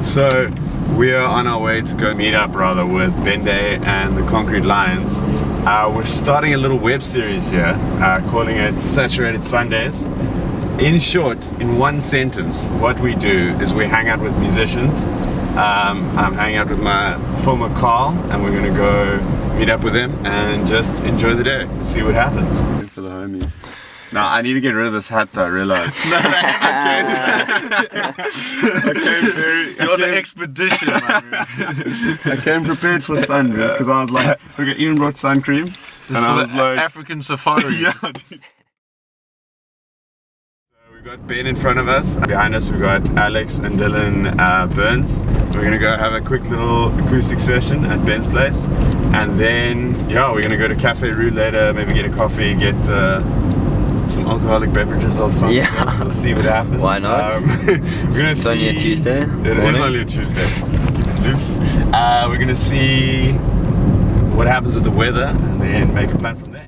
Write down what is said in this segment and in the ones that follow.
So we are on our way to go meet up with Bende and the Concrete Lions. We're starting a little web series here, calling it Saturated Sundays. In short, in one sentence, what we do is we hang out with musicians. I'm hanging out with my former Carl, and we're gonna go meet up with him and just enjoy the day, see what happens. Good for the homies. Now I need to get rid of this hat though, I realized. You're on an expedition, man. I came prepared for sun, dude, because I was like, okay, even brought sun cream. And I was like, African safari. Yeah, dude. We've got Ben in front of us. Behind us we've got Alex and Dylan Burns. We're gonna go have a quick little acoustic session at Ben's place. And then, yeah, we're gonna go to Cafe Roux later, maybe get a coffee, get some alcoholic beverages or something. Yeah. We'll see what happens. Why not? We're gonna it's only a Tuesday. It is only a Tuesday. Keep it loose. We're gonna see what happens with the weather and then make a plan from there.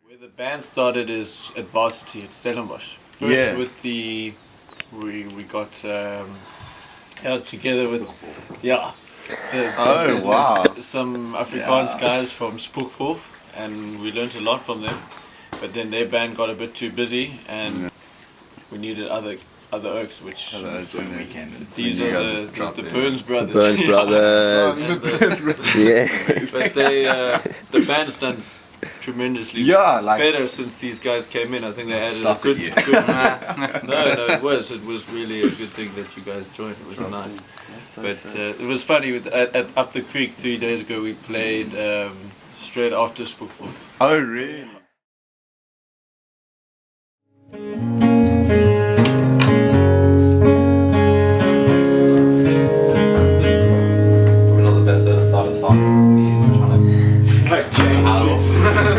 Where the band started is at Varsity at Stellenbosch. First with we got held together with some Afrikaans guys from Spookwolf, and we learned a lot from them. But then their band got a bit too busy, and we needed other oaks, which when we came in. These are the Burns brothers. Burns brothers. Yeah. But the band's done tremendously better since these guys came in. I think they added a good No, it was really a good thing that you guys joined. It was nice. But it was funny with at Up the Creek 3 days ago. We played straight after Spookful. Oh really?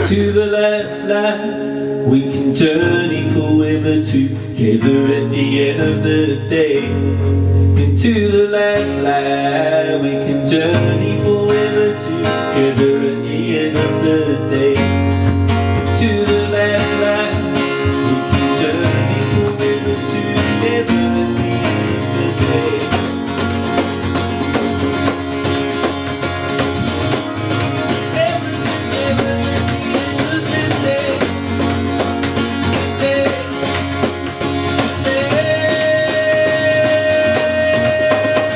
To the last light, we can journey forever together at the end of the day. Into the last light, we can journey forever together at the end of the day. Into the last light, we can journey forever together at the end of the day. We can journey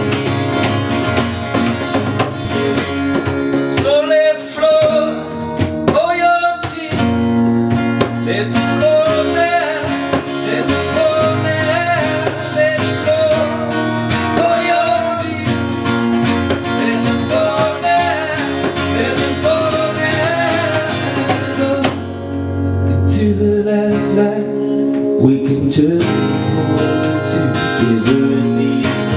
forward together in the end of the day. To the last light, we can journey forever together in the end of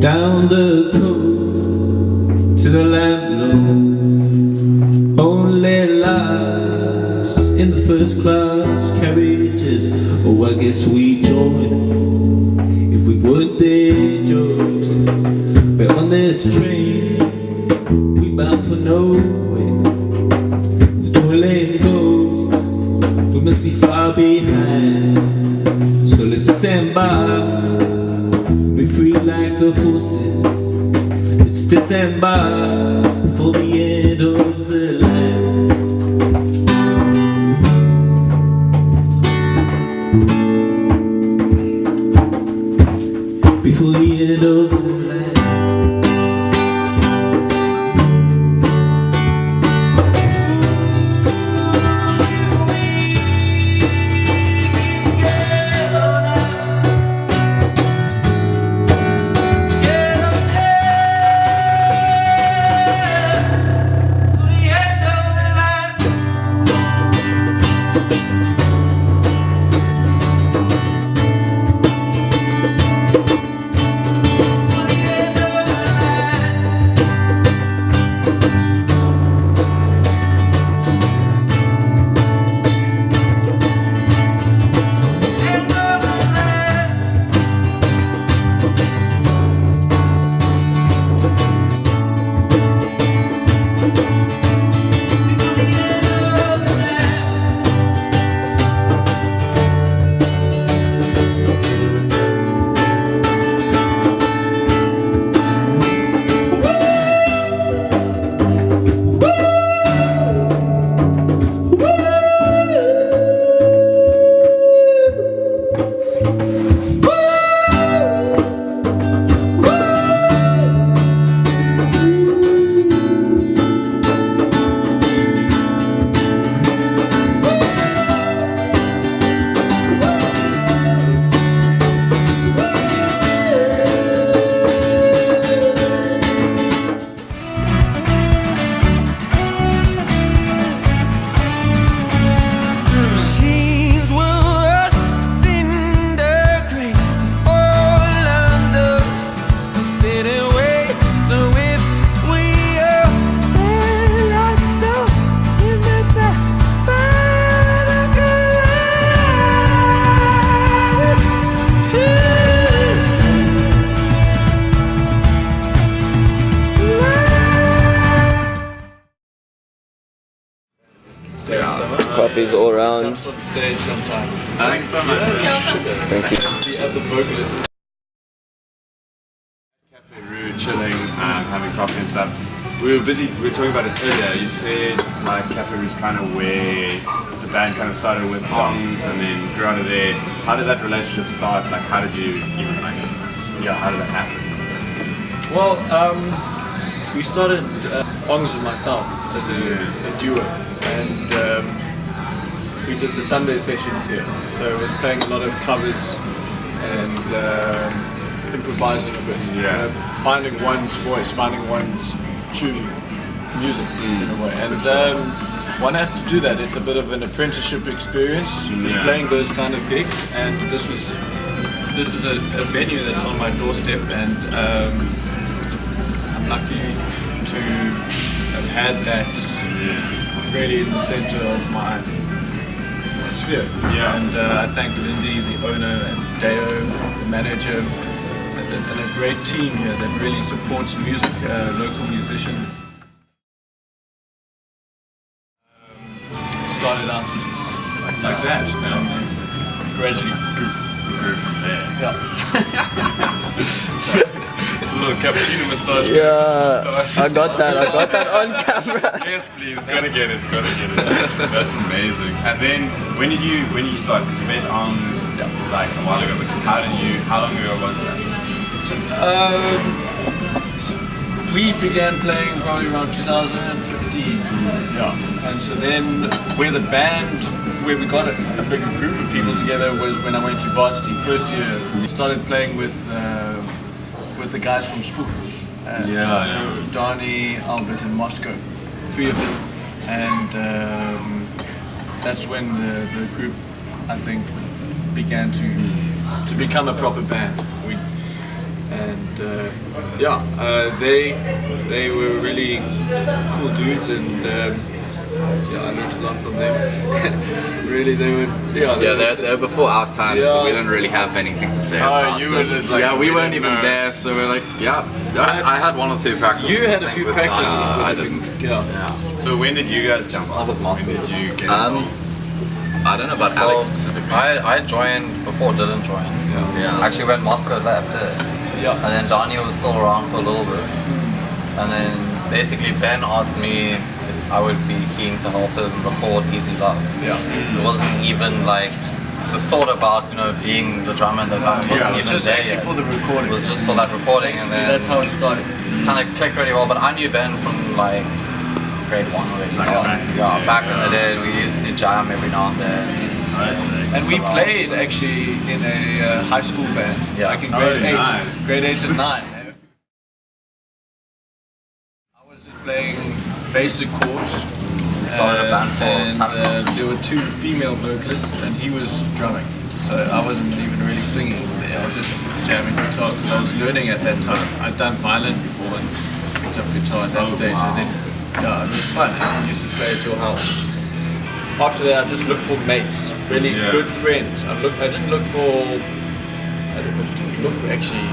down the coast to the land below. first class carriages. Oh, I guess we join if we weren't their jobs. But on this train, we bound for nowhere. The toilet goes, we must be far behind. So let's stand by, be free like the horses. Let's stand by for the end of the line. Before the end of the line. Coffees all around. Jumps on stage sometimes. Thanks so much. Thank you. The other vocalist. Cafe Roux, chilling, having coffee and stuff. We were talking about it earlier. You said like Cafe Roux is kind of where the band kind of started with songs and then grew out of there. How did that relationship start? Like, how did you even like, yeah, how did that happen? Well, we started Ongs and myself as a duo, and we did the Sunday sessions here. So it was playing a lot of covers and improvising a bit. Yeah. Finding one's voice, finding one's tune, music in a way. And one has to do that. It's a bit of an apprenticeship experience, just playing those kind of gigs. And this is a venue that's on my doorstep, and I'm lucky to have had that really in the center of my sphere. Yeah. And I thank Lindy, the owner, and Deo, the manager, and a great team here that really supports music, local musicians. Started out like that, and gradually grew from there. Yeah. It's a little cappuccino moustache. Yeah, I got that on camera. Yes, please. Gotta get it. That's amazing. And then when did you start? Because you made Ongs like a while ago. But how long ago was that? We began playing probably around 2015. Yeah. And so then where we got a bigger group of people together was when I went to varsity first year. Started playing with the guys from Spook. So Donnie, Albert, and Moscow, 3 of them, and that's when the group, I think, began to become a proper band. They were really cool dudes, and I learned a lot from them. Really, they were. They're before our time, so we don't really have anything to say. about you them. were just like, yeah, we weren't even know. there, so we're like, I had 1 or 2 practices. You had a I think, few with practices. guys. I didn't. So when did you guys jump off? With Moscow. Did you get involved? I don't know about Alex specifically. I joined before didn't join. Yeah. Actually when Moscow left it. Yeah. And then Daniel was still around for a little bit. And then basically Ben asked me if I would be keen to help him record Easy Love. Yeah. It wasn't even like the thought about, being the drummer in the band wasn't It's even just there actually yet. for the recording. It was just for that recording, and then That's how it started. kind of clicked really well. But I knew Ben from like grade 1 already. Back in the day, we used to jam every now and then. And we played actually in a high school band, like in grade 8, nice. grade 8 and 9. I was just playing basic chords. Started a band for and talent. there were 2 female vocalists, and he was drumming. So I wasn't even really singing there. I was just jamming guitar because I was learning at that time. I'd done violin before and picked up guitar at that stage, and then it was fun. I used to play at your house. After that, I just looked for mates, really good friends. I didn't look actually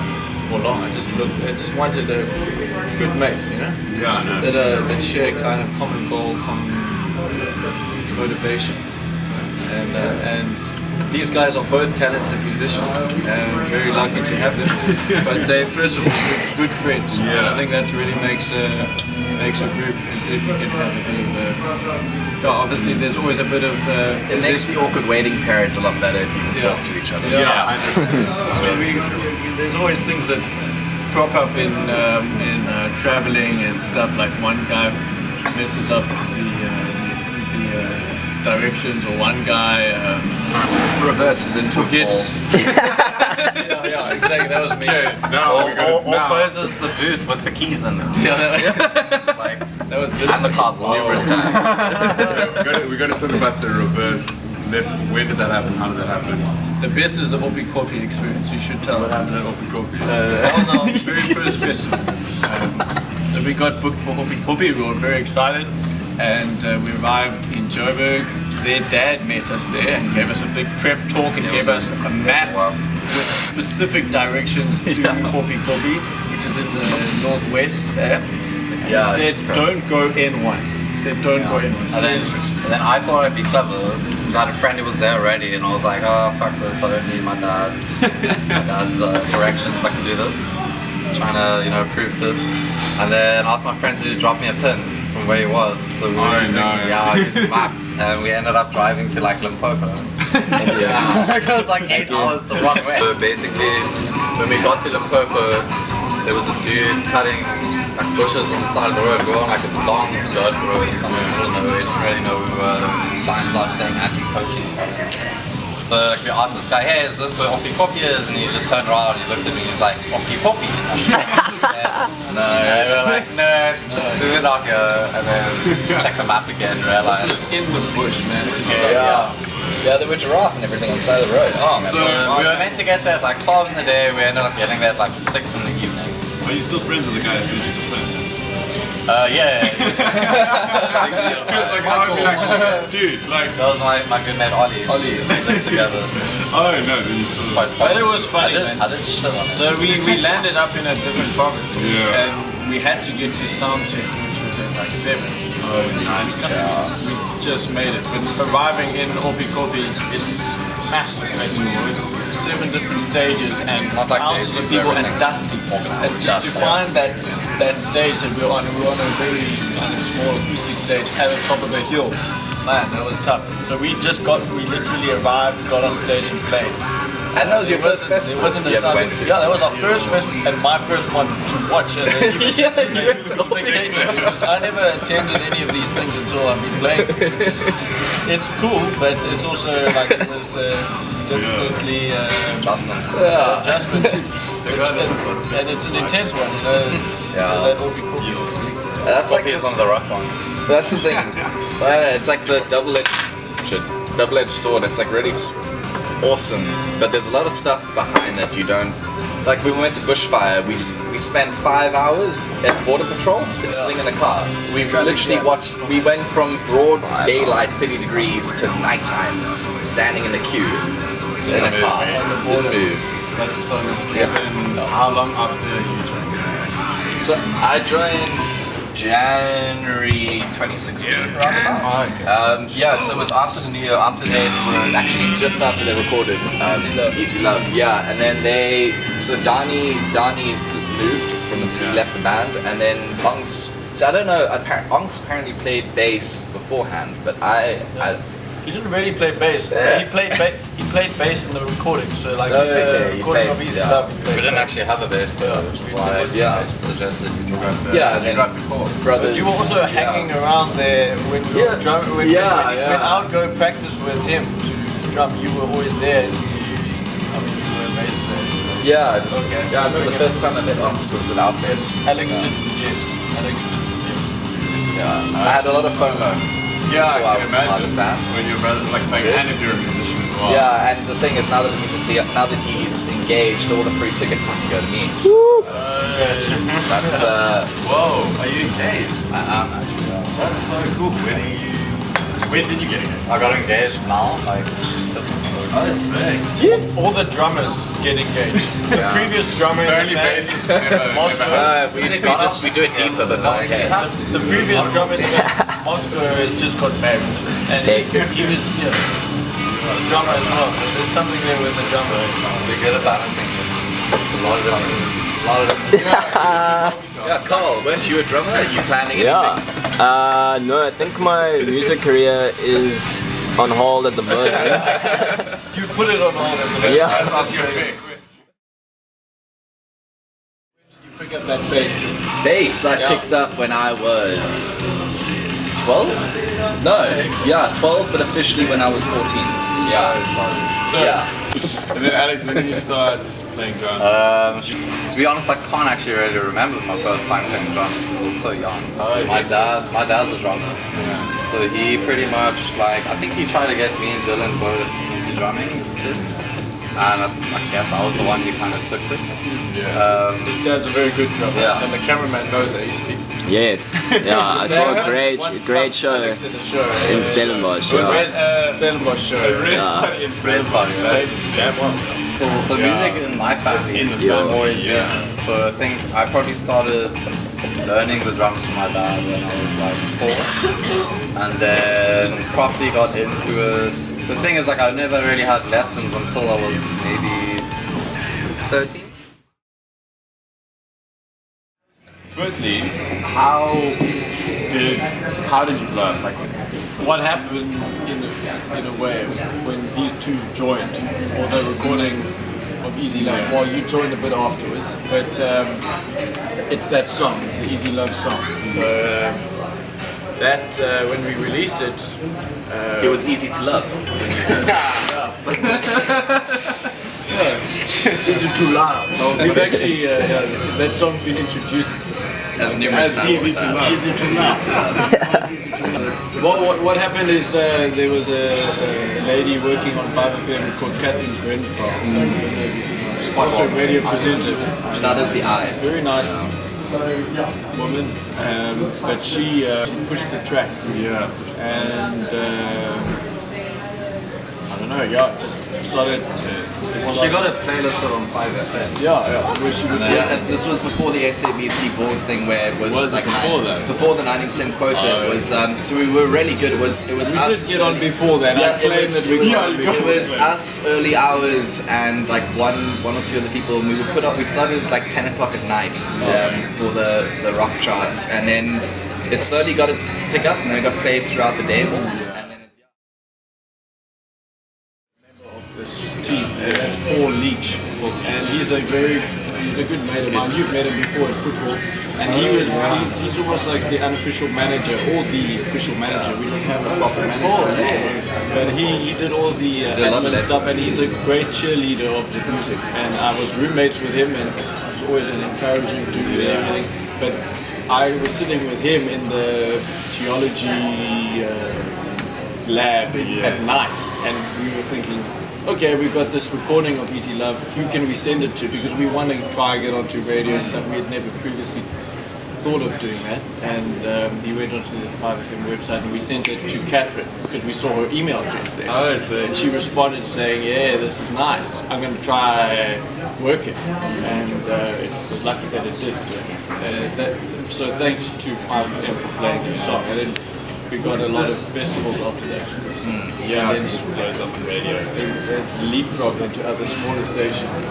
for long. I just wanted good mates, Yeah, that share kind of common goal, common motivation, and these guys are both talented musicians, and I'm very lucky to have them. But they're first of all good friends. And I think that really makes a group, is if you can have a bit of obviously there's always a bit of It makes the awkward waiting periods a lot better if you can talk to each other. there's always things that crop up in traveling and stuff, like one guy messes up the directions, or one guy Reverses into forgets. Yeah, exactly, that was me. Or closes the boot with the keys in it. Like, That was and the car's numerous locked. times. we got to talk about the reverse. When did that happen? How did that happen? The best is the Opikopi experience, you should tell. What happened at Opikopi? That was our very first festival. So we got booked for Opikopi, we were very excited, and we arrived in Joburg. Their dad met us there and gave us a big prep talk and gave us a map with specific directions to Opikopi, which is in the northwest there. And he said, don't go N1. He said, don't go N1. And then I thought I'd be clever because I had a friend who was there already, and I was like, oh fuck this, I don't need my dad's directions, I can do this. Trying to prove to him. And then I asked my friend to drop me a pin from where he was. So we were using maps, and we ended up driving to like Limpopo. It was like 8 hours the wrong way. So basically, when we got to Limpopo, there was a dude cutting like bushes on the side of the road. We were on like a long dirt road in some middle of nowhere. We didn't really know signs up saying anti-poaching something. So like, we asked this guy, hey, is this where Opikopi is? And he just turned around and he looked at me and he's like, Opikopi? No, we were like, no, we're not here. And then check the map again, realized. This was in the bush, man. Yeah, there were giraffe and everything on the side of the road. Oh man. So we were meant to get there at like 12 in the day, we ended up getting there at like 6 in the evening. Are you still friends with the guy who said you could play? Yeah. Dude, like. That was my good mate Ollie. We lived together. So Oh no, then you still. But it was funny, man. I did shit on it. So we landed up in a different province, Yeah. and we had to get to soundcheck, which was at like 7. Oh, nice. We just made it. But arriving in Opikopi, it's massive festival. 7 different stages and not like thousands of Daisies, people and everything dusty. And just to find that stage that we were on a very kind of small acoustic stage at the top of a hill. Man, that was tough. So we literally arrived, got on stage and played. And that was your first festival? It wasn't a Sunday. Yeah, that was our first festival and my first one to watch as a spectator. Because I never attended any of these things until I've been playing. It's cool, but it's also like there's definitely adjustments. And it's an intense one, That will be cool. That's like is one of the rough ones. That's the thing. It's like the double-edged sword. It's like really awesome, but there's a lot of stuff behind that you don't like when we went to Bushfire, we spent 5 hours at Border Patrol, sitting in a car. We literally watched, we went from broad daylight, 50 degrees, to nighttime, standing in a queue, in a car, didn't move. That's so much. How long after you joined? So I joined January 2016. Yeah, so it was after the New Year, after they were actually just after they recorded Easy Love. Yeah, and then so Donnie moved from he left the band, and then Bunks. So I don't know. Bunks apparently played bass beforehand, but He didn't really play bass. He played bass in the recording. So like the recording of Easy Love. We didn't actually have a bass player, which is why I suggested you drop the brothers. But you were also hanging around there when we were drumming. When I would go practice with him to drum, you were always there. You were a bass player. So. Yeah, I remember the first time I met Bunks was at Outbass. Alex did suggest. Yeah, I had a lot of FOMO. Yeah, I can imagine when your brother's like playing and if you're a musician as well. Yeah, and the thing is, now that he's engaged, all the free tickets will go to me. That's Whoa, are you engaged? I am actually. That's so cool. When did you get engaged? I got engaged now, like just Oh, that's sick. All the drummers get engaged. The previous drummer in the band, we do it deeper, but not okay. the previous drummer in the band, Moscow, has just got married, and he was the drummer as well. There's something there with the drummer. we're good at balancing. It's a lot of different. Yeah, Carl, weren't you a drummer? Are you planning anything? Yeah. No, I think my music career is on hold at the moment. You put it on hold at the moment. Yeah. That's your big question. You pick up that bass. Bass I picked up when I was 12? No, yeah, 12, but officially when I was 14. Yeah. So, Yeah. and then Alex, when did you start playing drums? To be honest, I can't actually really remember my first time playing drums. I was so young. My dad's a drummer, so he pretty much I think he tried to get me and Dylan both into drumming as kids, and I guess I was the one he kind of took to. His dad's a very good drummer, and the cameraman knows that he's speaking. Yes. Yeah, I saw a great show Alex at the show. in Stellenbosch. Yeah. Stellenbosch show. Race party, right? So music in my family has always been. So I think I probably started learning the drums from my dad when I was like 4, and then properly got into it. The thing is, I never really had lessons until I was maybe 13. Firstly, how did you learn? Like, What happened in a way when these two joined, or the recording of Easy Love? Well, you joined a bit afterwards, but it's that song, it's the Easy Love song. So that when we released it, It was easy to love. Is it too loud? We've actually that song's been introduced As numerous times. easy to love. Easy to love. What happened is there was a lady working on 5FM called Catherine Grenfell. She's also a radio presenter. That is the eye. Very nice woman, but she pushed the track. And I don't know, just started. She got it playlisted on 5FM. Where she would This was before the SABC board thing, where it was Was it like before that? before the 90% quota. It was so we were really good. It was we us. did get on before that. I Yeah, claim that we got on it before was us early hours and like one or two other people. And we would put up. We started at like 10 o'clock at night for the rock charts, and then it slowly got it to pick up, and then it got played throughout the day. And then this team, that's Paul Leach, and he's a good mate of mine. You've met him before in football, and he's almost like the unofficial manager or the official manager. We don't have a proper manager, but he did all the admin stuff, and he's a great cheerleader of the music. And I was roommates with him, and it was always an encouraging dude and everything. But I was sitting with him in the geology lab at night, and we were thinking, okay, we've got this recording of Easy Love, who can we send it to? Because we want to try and get onto radio and stuff. We had never previously thought of doing that. And he went onto the 5FM website and we sent it to Catherine because we saw her email address there. Oh, I see. And she responded saying, yeah, this is nice. I'm going to try work it. And it was lucky that it did. So thanks to 5FM for playing the song. And then we got a lot of festivals after that. Yeah, and then blows up the radio. Leapfrog into other smaller stations.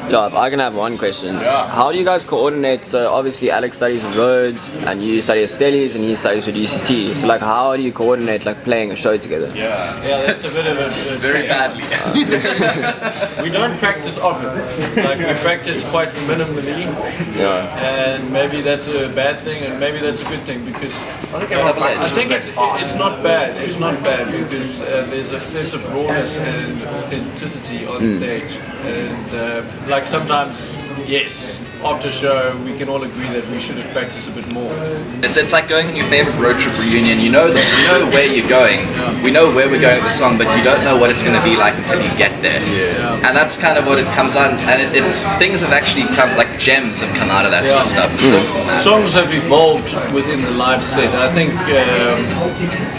Yeah, if I can have one question. How do you guys coordinate? So obviously Alex studies in Rhodes and you study at Stellies and he studies at UCT. So like how do you coordinate like playing a show together? Yeah, that's a bit of a Very badly. We don't practice often. Like we practice quite minimally. Yeah. And maybe that's a bad thing and maybe that's a good thing because I think it's not bad. It's not bad because there's a sense of rawness and authenticity on stage. And like sometimes, yes, after show we can all agree that we should have practiced a bit more. It's like going on your favorite road trip reunion. You know where you're going. We know where we're going with the song, but you don't know what it's going to be like until you get there. And that's kind of what it comes on. And it's things have actually come, like gems have come out of that sort of stuff. Songs have evolved within the live set. I think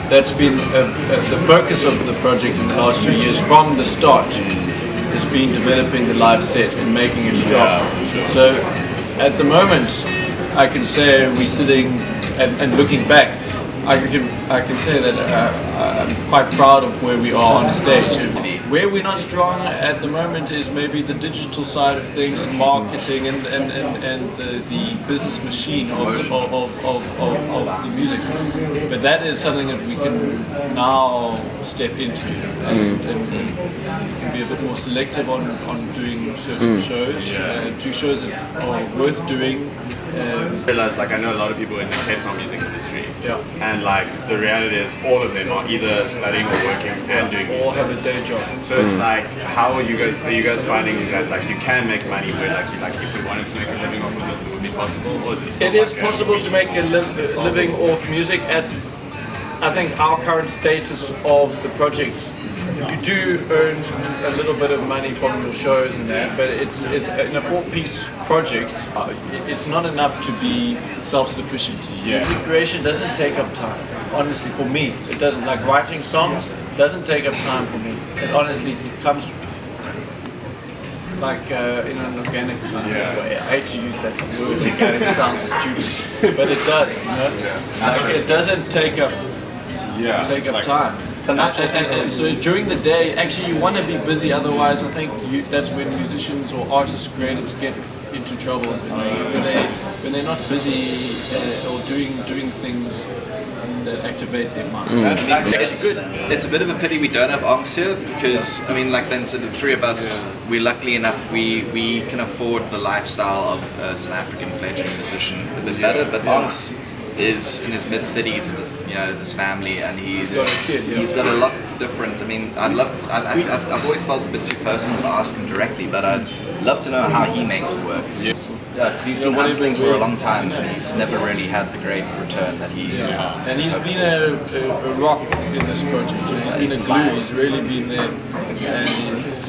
that's been the focus of the project in the last 2 years from the start. Has been developing the live set and making it strong. So at the moment I can say we're sitting and looking back, I can say that I'm quite proud of where we are on stage. Where we're not strong at the moment is maybe the digital side of things and marketing and the business machine of the music. But that is something that we can now step into and be a bit more selective on doing certain shows. Do shows that are worth doing. Realize like I know a lot of people in the Cape Town music industry, and like the reality is all of them are either studying or working and doing all have a day job. So it's like, how are you guys finding that like you can make money where like if we wanted to make a living off of this, it would be possible? Or is it is possible to make a living off music at I think our current status of the project. You do earn a little bit of money from your shows and that, but it's in a 4-piece project. It's not enough to be self-sufficient. Music creation doesn't take up time. Honestly, for me, it doesn't. Like writing songs doesn't take up time for me. It honestly comes like in an organic kind of way. I hate to use that word. Organic sounds stupid, but it does. You know, like it doesn't take up time. And so during the day, actually you want to be busy, otherwise I think that's when musicians or artists, creatives get into trouble. When they're not busy or doing things that activate their mind. It's a bit of a pity we don't have Onks here because I mean like then so the three of us we're luckily enough we can afford the lifestyle of a South African fledgling musician a bit better, but Onks is in his mid-30s with his family, and he's got a lot different. I mean, I've always felt a bit too personal to ask him directly, but I'd love to know how he makes it work. Yeah, because he's been hustling for a long time, and he's never really had the great return that he. And he's been a rock in this project. He's been a glue. He's really been there.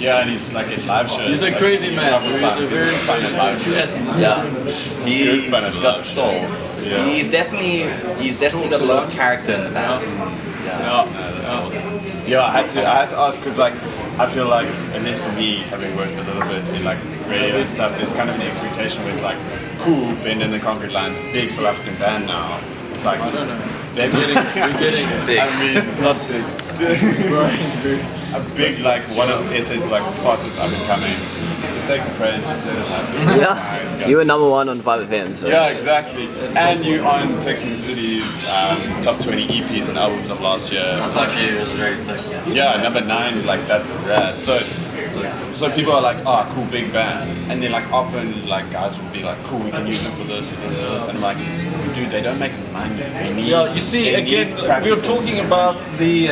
And he's like in live shows. He's a crazy man. He's a very fun at live shows. He's got soul. He's definitely got a lot of character in the band. I had to ask because like I feel like, at least for me, having worked a little bit in like radio and stuff, there's kind of an expectation where it's like, cool, Bend in the Concrete Lines, big South African band now. It's like, I don't know. We're getting big. I mean, not big. A big like one of SA's like fastest up and coming. Just take the praise, just let it happen. Yeah, you were number 1 on 5FM. So. Yeah, exactly. And you on Texan City's top 20 EPs and albums of last year. That's actually very sick. Yeah, number 9, like that's rad. So people are like, oh, cool, big band, and then like often like guys will be like, cool, we can use them for this, and I'm like, dude, they don't make money. You see, again, we were talking about the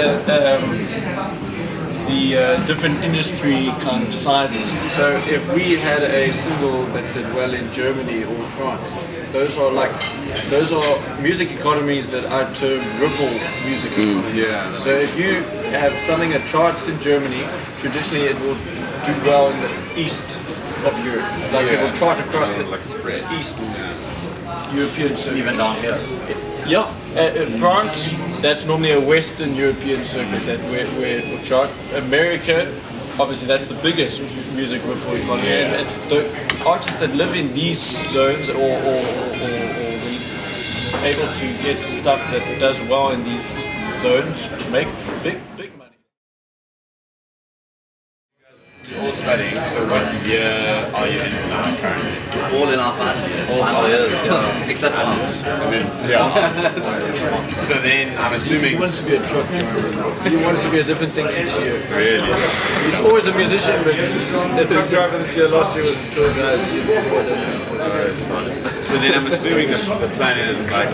the different industry kind of sizes. So if we had a single that did well in Germany or France, those are music economies that are termed ripple music economies. Yeah. So if you have something that charts in Germany, traditionally it will do well in the east of Europe. Like it will chart across the east European circuit. Even down here. Yeah, France, that's normally a Western European circuit that where it will chart. America, obviously that's the biggest music ripple economy. And the artists that live in these zones or able to get stuff that does well in these zones make big money. You're all studying, so what year are you in now currently? All in our final years, yeah. Except for us. So then I'm assuming. He wants to be a truck driver. He wants to be a different thing each year. Really? He's always a musician, but the truck driver this year, last year was a tour guide. So then I'm assuming that the plan is like,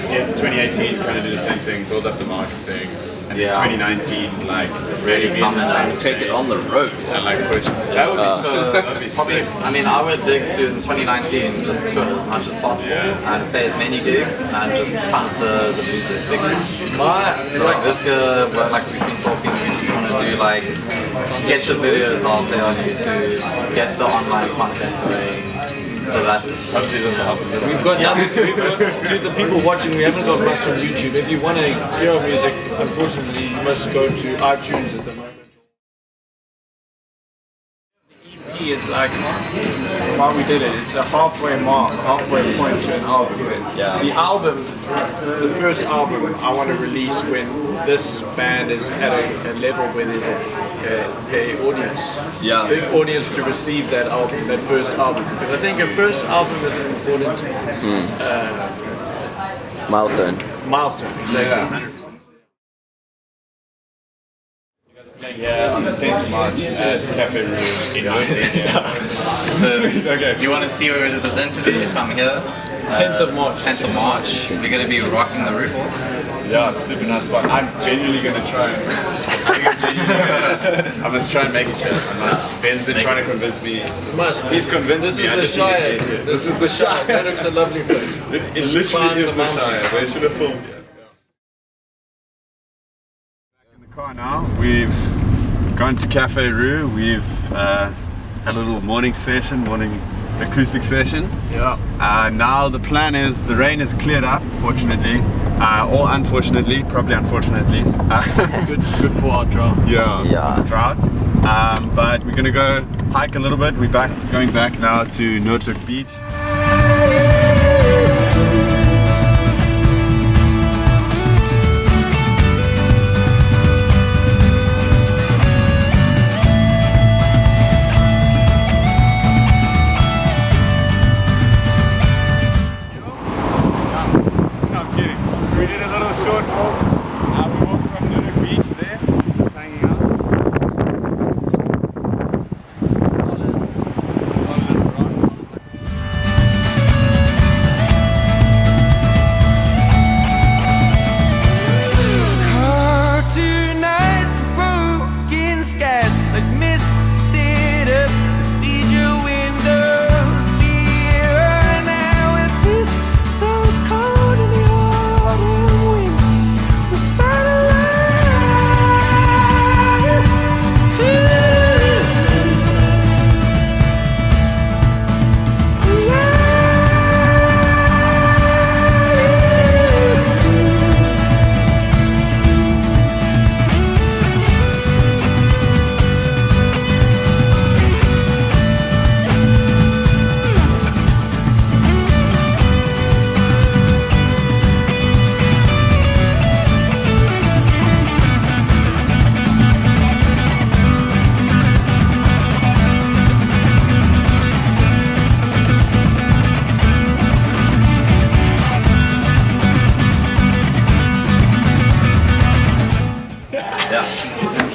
get 2018, kind of do the same thing, build up the marketing, and then 2019, like Really come and take it on the road. and like push. That would be so. That'd be Probably, sick. I mean, I would dig to in 2019 just tour as much as possible and play as many gigs and just pump the music big time. So like this year, well, like we've been talking, we just want to do like get the videos out there on YouTube, get the online content going. So that Hopefully this will help a little. We've got to the people watching, we haven't got much on YouTube. If you want to hear our music, unfortunately, you must go to iTunes at the moment. The EP is like, while we did it, it's a halfway point to an album. Yeah. The album, the first album, I want to release when this band is at a level where there's a audience, big audience to receive that album, that first album. Because I think a first album is an important Milestone. milestone. Exactly. Yeah, on the 10th of March at Cafe Roux in Noordhoek. okay. If you want to see where it was interviewed, come here. 10th of March. 10th of March. We're going to be rocking the roof. Yeah, it's a super nice spot. I'm genuinely gonna try. I must try and make it here. Ben's been trying to convince me. He's convinced me. This is the Shire. This is the Shire. That looks a lovely place. It literally is the Shire. They should have filmed it. Back in the car now. We've gone to Cafe Roux. We've had a little morning acoustic session. Yeah. Now the plan is, the rain has cleared up, fortunately, or unfortunately, probably unfortunately. Good for our drought. Yeah. Drought. But we're gonna go hike a little bit. We're going back now to Noordhoek Beach.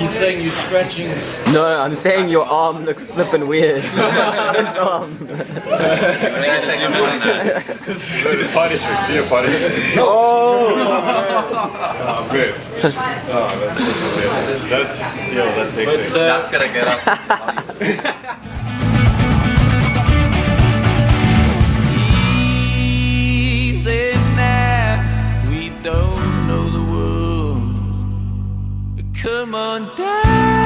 Saying you scratching. No, I'm saying your arm looks flippin' weird. His arm. Party trick, do your party trick. Oh! best. Oh, that's hectic. That's gonna get us into money. Easy now, we don't know the world. Come on down.